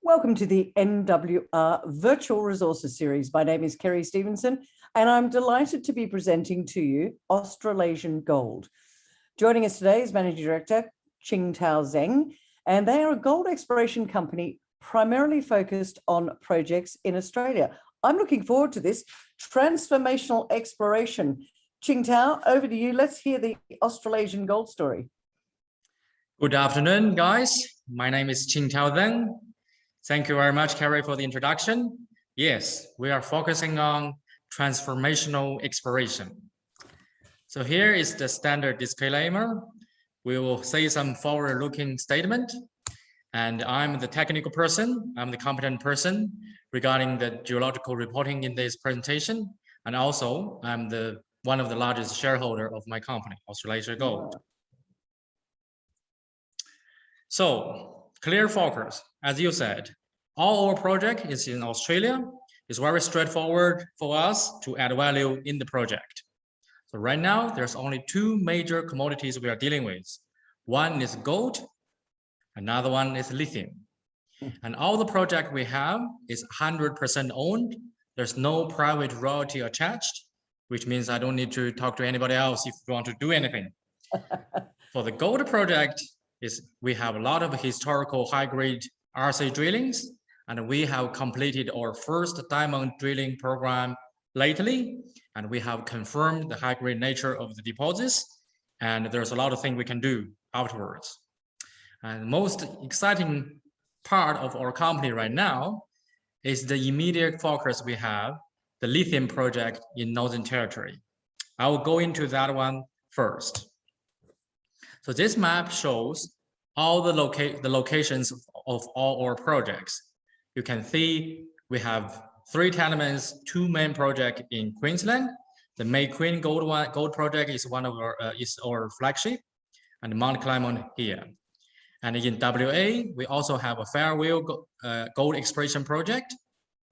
Welcome to the NWR Virtual Resources Series. My name is Kerry Stevenson, and I'm delighted to be presenting to you Australasian Gold. Joining us today is Managing Director Qingtao Zeng, and they are a gold exploration company primarily focused on projects in Australia. I'm looking forward to this transformational exploration. Qingtao, over to you. Let's hear the Australasian Gold story. Good afternoon, guys. My name is Qingtao Zeng. Thank you very much, Kerry, for the introduction. Yes, we are focusing on transformational exploration. So here is the standard disclaimer. We will say some forward-looking statement. And I'm the technical person. I'm the competent person regarding the geological reporting in this presentation. And also, I'm one of the largest shareholder of my company, Australasian Gold. So, clear focus, as you said, all our project is in Australia. It's very straightforward for us to add value in the project. So right now, there's only two major commodities we are dealing with. One is gold, another one is lithium. And all the project we have is 100% owned. There's no private royalty attached, which means I don't need to talk to anybody else if you want to do anything. For the gold project, we have a lot of historical high-grade RC drillings, and we have completed our first diamond drilling program lately, and we have confirmed the high-grade nature of the deposits, and there's a lot of things we can do afterwards. And the most exciting part of our company right now is the immediate focus we have, the lithium project in Northern Territory. I will go into that one first. So this map shows all the locations of all our projects. You can see we have 3 tenements, 2 main projects in Queensland. The May Queen Gold project is our flagship, and Mount Clermont here. And in WA, we also have a Fairview gold exploration project.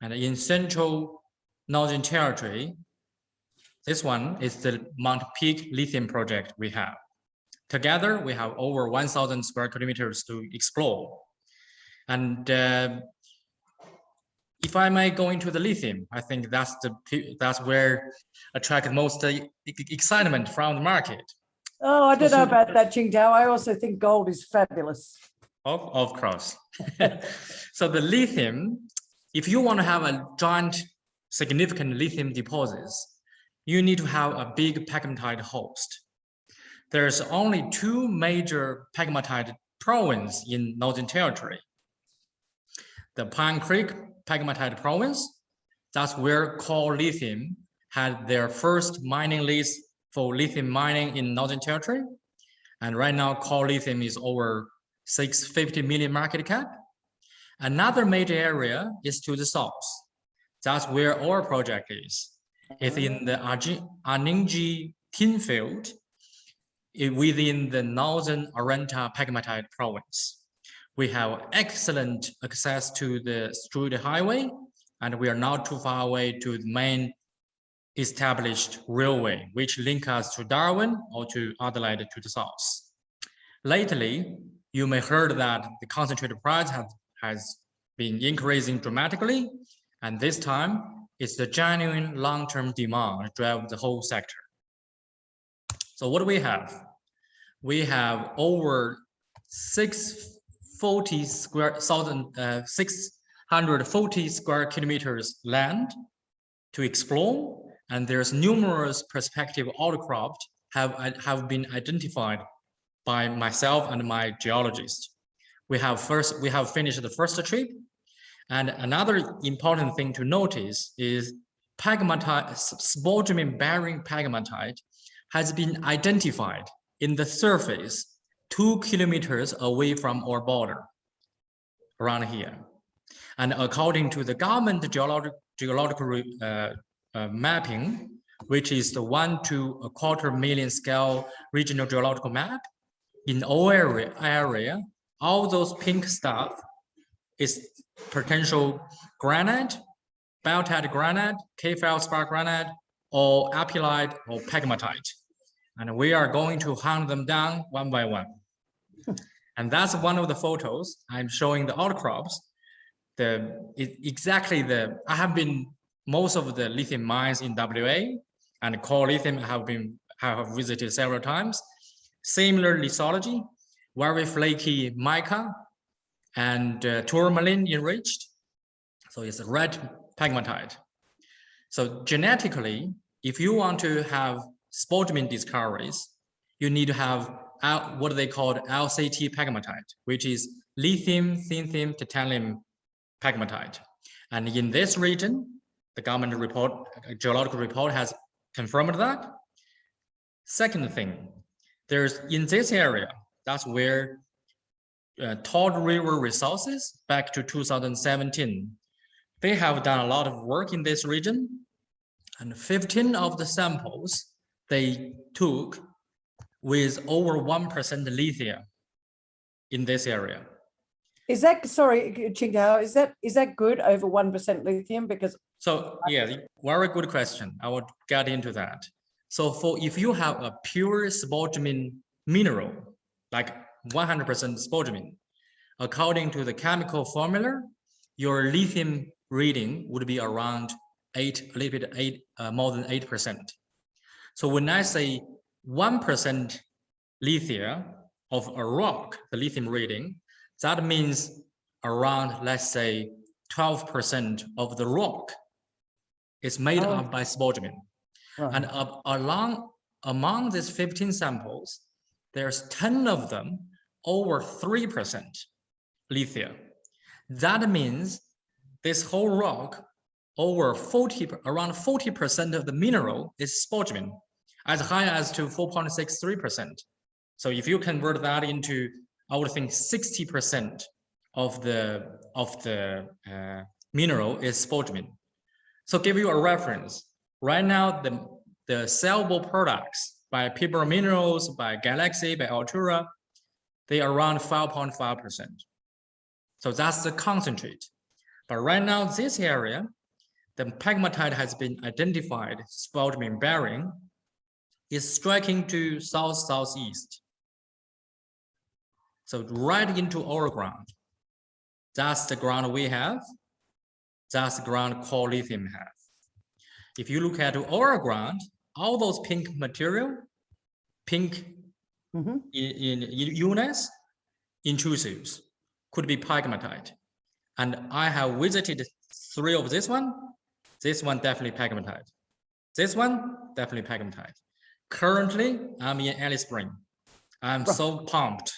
And in Central Northern Territory, this one is the Mount Peake Lithium project we have. Together, we have over 1,000 square kilometers to explore. And if I may go into the lithium, I think that's where attract most excitement from the market. Oh, I don't know about that, Qingtao. I also think gold is fabulous. Of course. So the lithium, if you want to have a giant, significant lithium deposits, you need to have a big pegmatite host. There's only 2 major pegmatite provinces in Northern Territory. The Pine Creek pegmatite province, that's where Core Lithium had their first mining lease for lithium mining in Northern Territory. And right now, Core Lithium is over 650 million market cap. Another major area is to the south. That's where our project is. It's in the Aningi tin field within the Northern Arrernte pegmatite province. We have excellent access to the Strait Highway, and we are not too far away to the main established railway, which links us to Darwin or to Adelaide to the south. Lately, you may heard that the concentrated price has been increasing dramatically, and this time it's the genuine long-term demand drive the whole sector. So what do we have? We have over 640 square kilometers land to explore, and there's numerous prospective outcrops have been identified by myself and my geologist. We have finished the first trip, and another important thing to notice is pegmatite, spodumene bearing pegmatite has been identified in the surface 2 kilometers away from our border, around here. And according to the government geological mapping, which is the 1 to 1/4 million scale regional geological map, in our area, all those pink stuff is potential granite, biotite granite, K-feldspar granite, or apelite or pegmatite. And we are going to hunt them down one by one. And that's one of the photos I'm showing the outcrops. I have been most of the lithium mines in WA and core lithium have visited several times. Similar lithology, very flaky mica and tourmaline enriched. So it's a red pegmatite. So genetically, if you want to have spodumene discoveries, you need to have what they call LCT pegmatite, which is lithium, thin titanium pegmatite. And in this region, the government report, geological report has confirmed that. Second thing, there's in this area, that's where Todd River Resources back to 2017, they have done a lot of work in this region, and 15 of the samples they took with over 1% lithium in this area. Is that, sorry, Qingtao, is that good, over 1% lithium? Because so yeah, very good question. I would get into that. So if you have a pure spodumene mineral, like 100% spodumene, according to the chemical formula, your lithium reading would be around more than 8%. So when I say 1% lithium of a rock, the lithium reading, that means around, let's say, 12% of the rock is made up by spodumene. Right. And among these 15 samples, there's 10 of them over 3% lithium. That means this whole rock, around 40% of the mineral is spodumene, as high as to 4.63%. So if you convert that into, I would think 60% of the mineral is spodumene. So give you a reference. Right now, the sellable products by People Minerals, by Galaxy, by Altura, they are around 5.5%. So that's the concentrate. But right now, this area, the pegmatite has been identified, spodumene bearing, is striking to southeast. So right into our ground. That's the ground we have. That's the ground core lithium have. If you look at our ground, all those pink material, pink in units, intrusives, could be pegmatite. And I have visited 3 of this one. This one definitely pegmatite. This one definitely pegmatite. Currently, I'm in Alice Spring. I'm so pumped.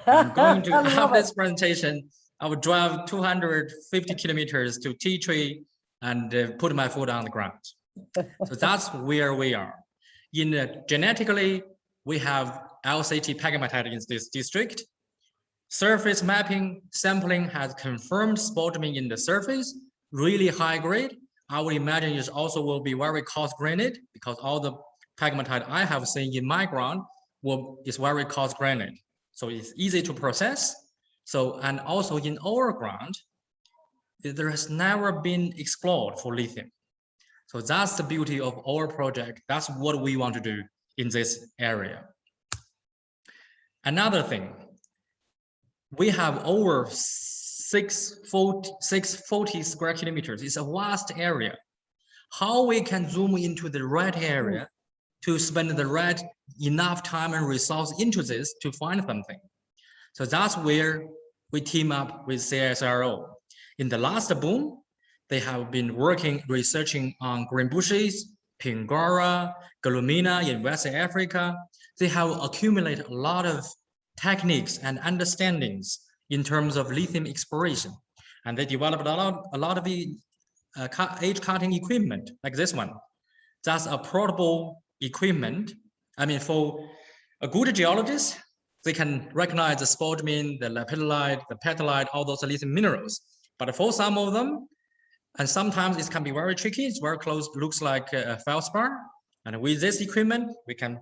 I'm going to have this presentation. I would drive 250 kilometers to Tea Tree and put my foot on the ground. So that's where we are. Genetically, we have LCT pegmatite in this district. Surface mapping sampling has confirmed spodumene in the surface, really high grade. I would imagine it also will be very coarse-grained because all the pegmatite I have seen in my ground is very coarse-grained. So it's easy to process. So, and also in our ground, there has never been explored for lithium. So that's the beauty of our project. That's what we want to do in this area. Another thing, we have over 640 square kilometers. It's a vast area. How we can zoom into the right area to spend the right enough time and resource into this to find something. So that's where we team up with CSIRO. In the last boom, they have been researching on green bushes, Pingora, Galumina in West Africa. They have accumulated a lot of techniques and understandings in terms of lithium exploration. And they developed a lot of edge cutting equipment like this one. That's a portable equipment. I mean, for a good geologist, they can recognize the spodumene, the lepidolite, the petalite, all those lithium minerals. But for some of them, and sometimes it can be very tricky, it's very close, looks like a feldspar. And with this equipment, we can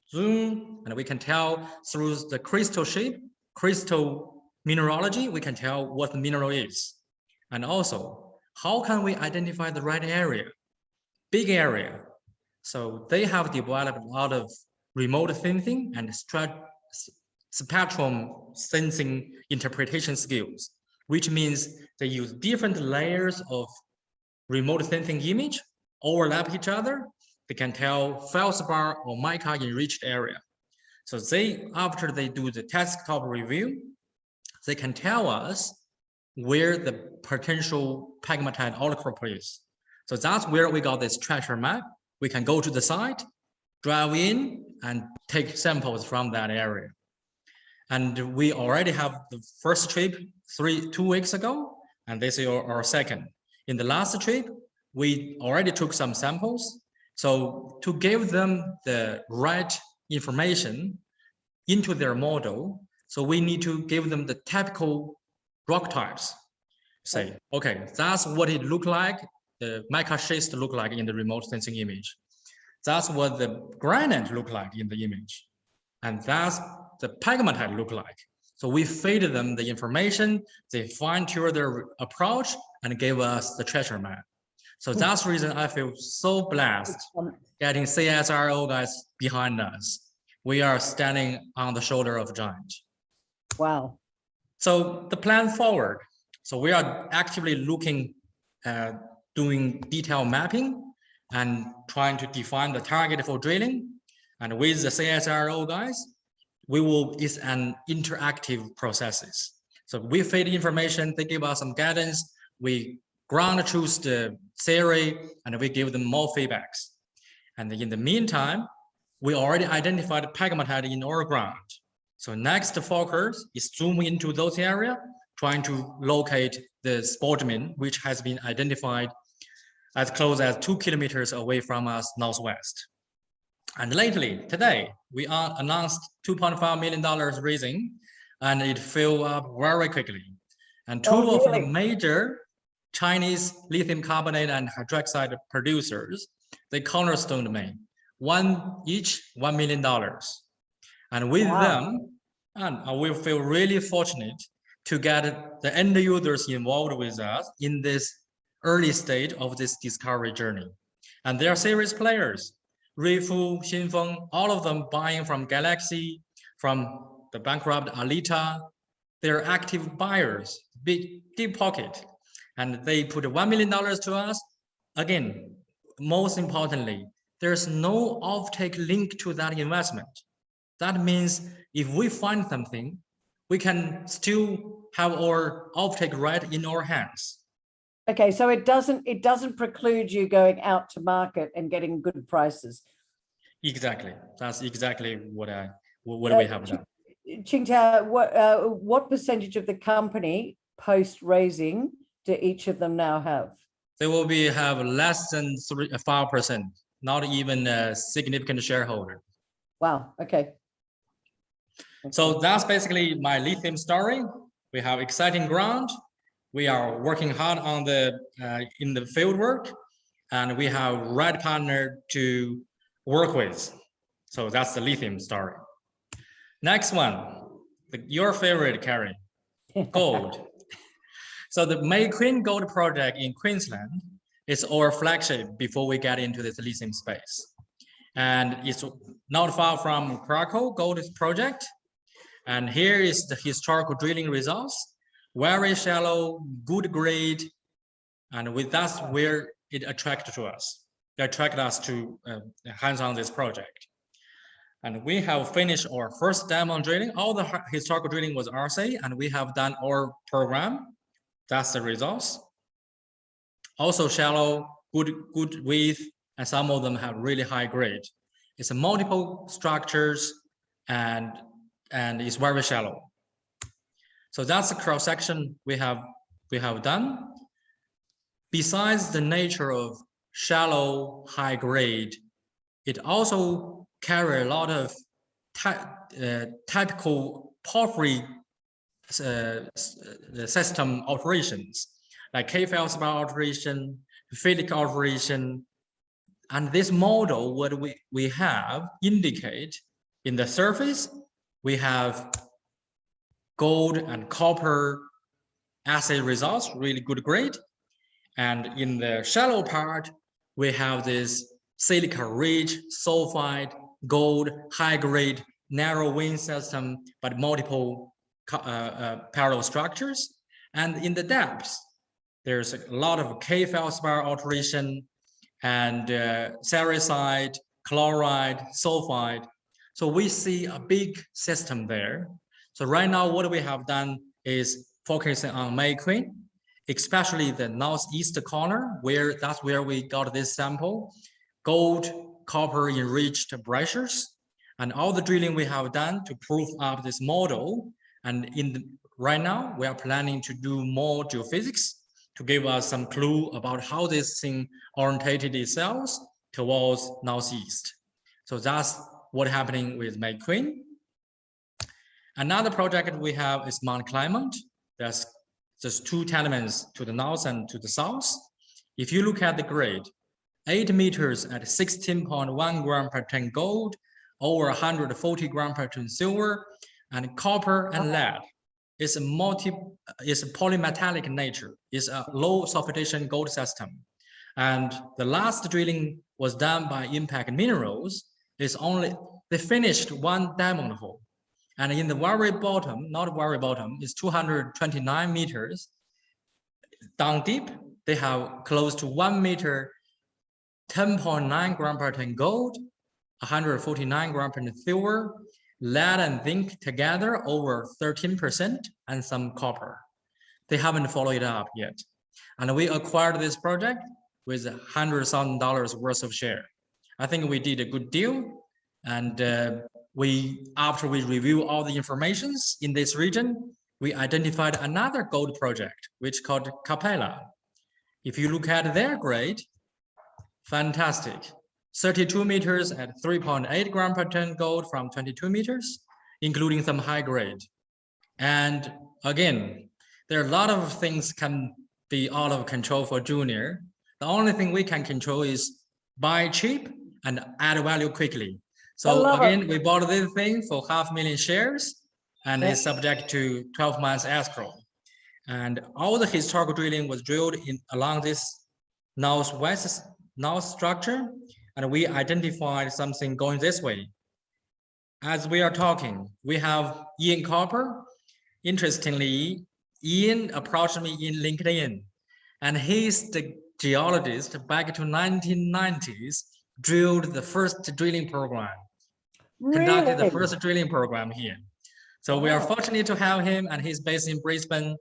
zoom and we can tell through the crystal shape, crystal mineralogy, we can tell what the mineral is. And also, how can we identify the right area? Big area. So they have developed a lot of remote sensing and spectrum sensing interpretation skills. which means they use different layers of remote sensing image, overlap each other. They can tell feldspar or mica enriched area. So after they do the desktop review, they can tell us where the potential pegmatite outcrop is. So that's where we got this treasure map. We can go to the site, drive in, and take samples from that area. And we already have the first trip 2 weeks ago, and this is our second. In the last trip, we already took some samples. So to give them the right information into their model, so we need to give them the typical rock types. Say, okay, that's what it looked like, the mica schist look like in the remote sensing image. That's what the granite look like in the image. And that's the pegmatite look like. So we feed them the information, they fine-tune their approach and gave us the treasure map. So that's the reason I feel so blessed getting CSIRO guys behind us. We are standing on the shoulder of giants. Wow. So the plan forward. So we are actively looking at doing detailed mapping and trying to define the target for drilling. And with the CSIRO guys, it's an interactive processes. So we feed information, they give us some guidance, we ground truth the theory, and we give them more feedbacks. And in the meantime, we already identified pegmatite in our ground. So next focus is zoom into those areas, trying to locate the spodumene, which has been identified as close as 2 kilometers away from us northwest. And lately, today, we announced $2.5 million raising, and it filled up very quickly. And two of the major Chinese lithium carbonate and hydroxide producers, they cornerstoned me, each $1 million. And with them, and I will feel really fortunate to get the end users involved with us in this early stage of this discovery journey. And they are serious players. Rifu, Xinfeng, all of them buying from Galaxy, from the bankrupt Alita. They're active buyers, big, deep pocket. And they put $1 million to us. Again, most importantly, there's no offtake link to that investment. That means if we find something, we can still have our offtake right in our hands. Okay, so it doesn't preclude you going out to market and getting good prices. Exactly, that's exactly what we have done. Qingtao, what percentage of the company post raising do each of them now have? They will have less than 5%, not even a significant shareholder. Wow. Okay. So that's basically my lithium story. We have exciting ground. We are working hard on in the field work, and we have right partner to work with. So that's the lithium story. Next one, your favorite, Carrie, gold. So the May Queen Gold project in Queensland is our flagship before we get into this lithium space. And it's not far from Krakow Gold project. And here is the historical drilling results. Very shallow, good grade, and that's where it attracted to us. It attracted us to hands on this project. And we have finished our first diamond drilling. All the historical drilling was RC, and we have done our program. That's the results. Also shallow, good width, and some of them have really high grade. It's a multiple structures, and it's very shallow. So that's the cross section we have done. Besides the nature of shallow, high grade, it also carry a lot of typical porphyry system alterations, like K-feldspar alteration, philic alteration. And this model, what we have indicate in the surface, we have gold and copper assay results, really good grade. And in the shallow part, we have this silica-rich, sulfide, gold, high-grade, narrow vein system, but multiple parallel structures. And in the depths, there's a lot of K-feldspar alteration and sericide, chloride, sulfide. So we see a big system there. So right now, what we have done is focusing on May Queen, especially the northeast corner, that's where we got this sample, gold, copper enriched breccias, and all the drilling we have done to prove up this model. And right now, we are planning to do more geophysics to give us some clue about how this thing orientated itself towards northeast. So that's what's happening with May Queen. Another project we have is Mount Clermont. There's just 2 tenements to the north and to the south. If you look at the grade, 8 meters at 16.1 gram per ton gold, over 140 gram per ton silver, and copper and lead. It's a polymetallic nature. It's a low sulfidation gold system. And the last drilling was done by Impact Minerals. They finished 1 diamond hole. And in the very bottom, not very bottom, is 229 meters. Down deep, they have close to 1 meter, 10.9 gram per ton gold, 149 gram per ton silver, lead and zinc together over 13%, and some copper. They haven't followed it up yet. And we acquired this project with $100,000 worth of share. I think we did a good deal. And after we review all the informations in this region, we identified another gold project, which is called Capella. If you look at their grade, fantastic. 32 meters at 3.8 gram per ton gold from 22 meters, including some high grade. And again, there are a lot of things can be out of control for junior. The only thing we can control is buy cheap and add value quickly. So again, we bought this thing for 500,000 shares, and it's subject to 12 months escrow. And all the historical drilling was drilled along this north structure, and we identified something going this way. As we are talking, we have Ian Copper. Interestingly, Ian approached me in LinkedIn, and he's the geologist back to 1990s, drilled the first drilling program, conducted the first drilling program here. So we are fortunate to have him, and he's based in Brisbane.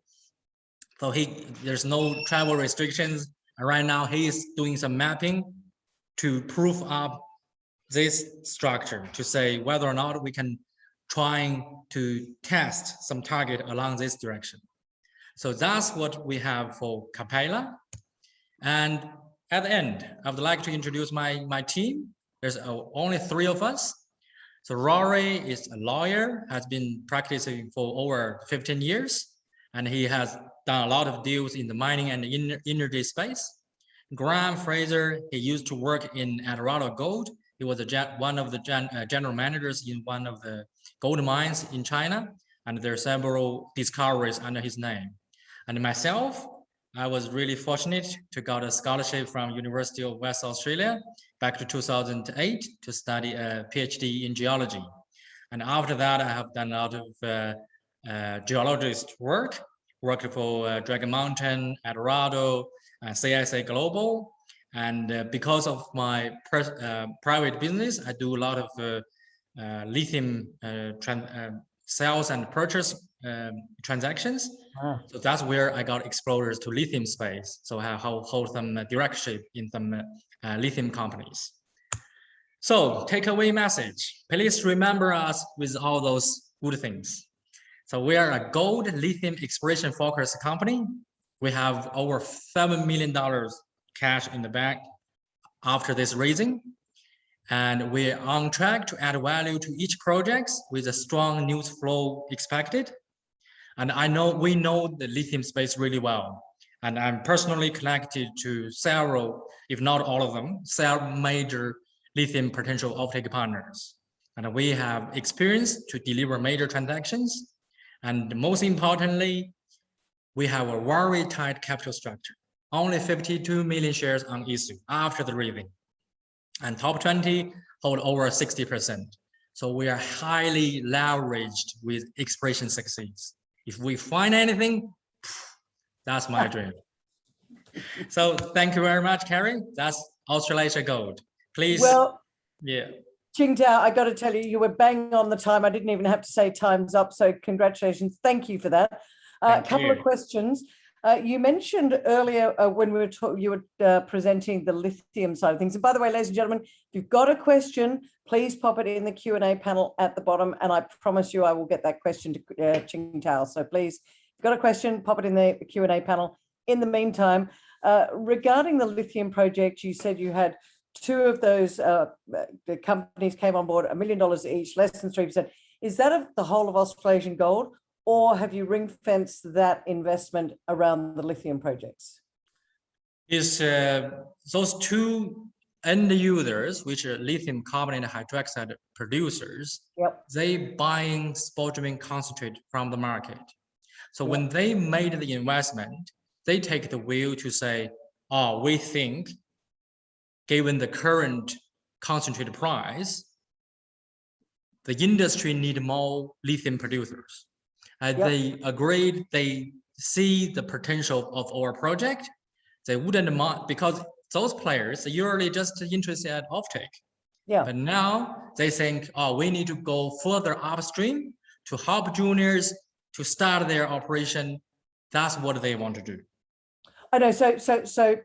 So there's no travel restrictions. And right now he's doing some mapping to prove up this structure, to say whether or not we can try to test some target along this direction. So that's what we have for Capella. And at the end, I would like to introduce my team. There's only 3 of us. So Rory is a lawyer, has been practicing for over 15 years, and he has done a lot of deals in the mining and energy space. Graham Fraser, he used to work in Eldorado Gold. He was one of the general managers in one of the gold mines in China, and there are several discoveries under his name. And myself, I was really fortunate to get a scholarship from University of West Australia back to 2008 to study a PhD in geology. And after that, I have done a lot of geologist work, worked for Dragon Mountain, Eldorado, CSIRO Global. And because of my private business, I do a lot of lithium sales and purchase transactions. So that's where I got exposure to lithium space. So I hold some directorship in some lithium companies. So takeaway message, please remember us with all those good things. So we are a gold lithium exploration focused company. We have over $7 million cash in the bank after this raising. And we're on track to add value to each project with a strong news flow expected. And we know the lithium space really well. And I'm personally connected to several, if not all of them, several major lithium potential offtake partners. And we have experience to deliver major transactions. And most importantly, we have a very tight capital structure. Only 52 million shares on issue after the raising. And top 20 hold over 60%. So we are highly leveraged with exploration success. If we find anything, That's my dream. So thank you very much, Carrie. That's Australasian Gold. Please. Well, yeah. Qingtao, I got to tell you, you were bang on the time. I didn't even have to say time's up. So congratulations. Thank you for that. A couple of questions. You mentioned earlier when we were you were presenting the lithium side of things. And by the way, ladies and gentlemen, if you've got a question, please pop it in the Q&A panel at the bottom. And I promise you, I will get that question to Qingtao. So please, if you've got a question, pop it in the Q&A panel. In the meantime, regarding the lithium project, you said you had two of those the companies came on board $1 million each, less than 3%. Is that of the whole of Australasian Gold, or have you ring-fenced that investment around the lithium projects? Is those two end users, which are lithium carbonate hydroxide producers, they buying spodumene concentrate from the market. So when they made the investment, they take the view to say, oh, we think given the current concentrate price, the industry need more lithium producers. They agreed, they see the potential of our project. They wouldn't mind, because those players are usually just interested at offtake. But now they think, oh, we need to go further upstream to help juniors to start their operation. That's what they want to do. I know.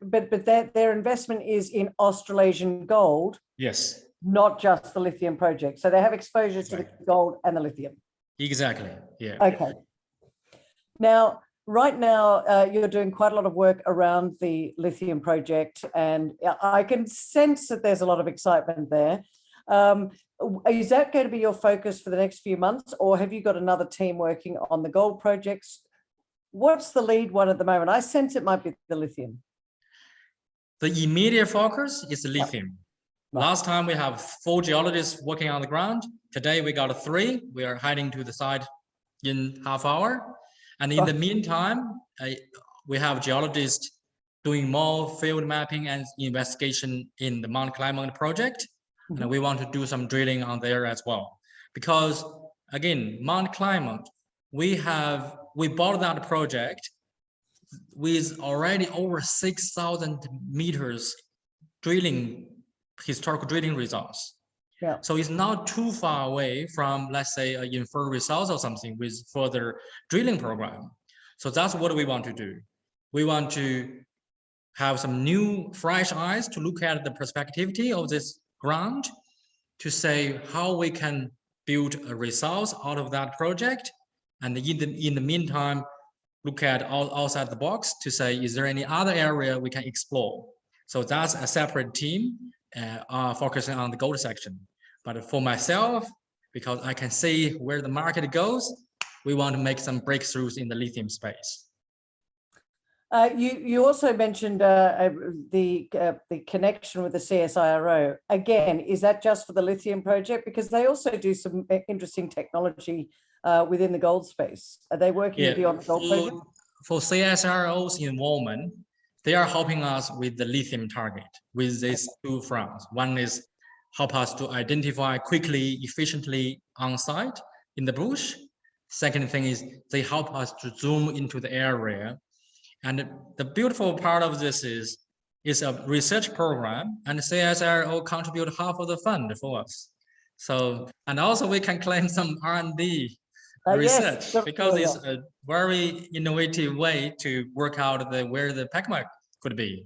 But their investment is in Australasian Gold. Yes. Not just the lithium project. So they have exposure to the gold and the lithium. Exactly. Yeah. Okay. Now, right now, you're doing quite a lot of work around the lithium project, and I can sense that there's a lot of excitement there. Is that going to be your focus for the next few months, or have you got another team working on the gold projects? What's the lead one at the moment? I sense it might be the lithium. The immediate focus is the lithium. Last time we have 4 geologists working on the ground. Today we got 3. We are heading to the site in half hour. And in the meantime, we have geologists doing more field mapping and investigation in the Mount Clermont project. And we want to do some drilling on there as well. Because again, Mount Clermont, we bought that project with already over 6,000 meters historical drilling results. So it's not too far away from, let's say, inferred results or something with further drilling program. So that's what we want to do. We want to have some new fresh eyes to look at the prospectivity of this ground, to say how we can build a results out of that project. And in the meantime, look at outside the box to say, is there any other area we can explore? So that's a separate team focusing on the gold section. But for myself, because I can see where the market goes, we want to make some breakthroughs in the lithium space. You also mentioned the connection with the CSIRO. Again, is that just for the lithium project? Because they also do some interesting technology within the gold space. Are they working with you on the gold project? For CSIRO's involvement, they are helping us with the lithium target with these 2 fronts. One is help us to identify quickly, efficiently on site in the bush. Second thing is they help us to zoom into the area. And the beautiful part of this is a research program, and CSIRO contribute half of the fund for us. So, and also we can claim some R&D research, because it's a very innovative way to work out where the PECMA could be.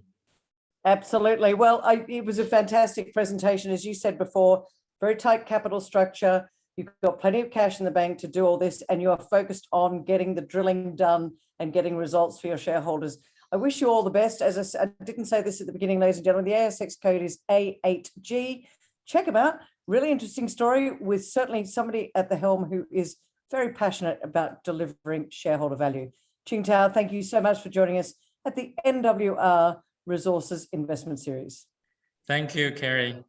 Absolutely. Well, it was a fantastic presentation. As you said before, very tight capital structure. You've got plenty of cash in the bank to do all this, and you are focused on getting the drilling done and getting results for your shareholders. I wish you all the best. As I didn't say this at the beginning, ladies and gentlemen, the ASX code is A8G. Check them out. Really interesting story with certainly somebody at the helm who is very passionate about delivering shareholder value. Qingtao, thank you so much for joining us at the NWR Resources Investment Series. Thank you, Carrie.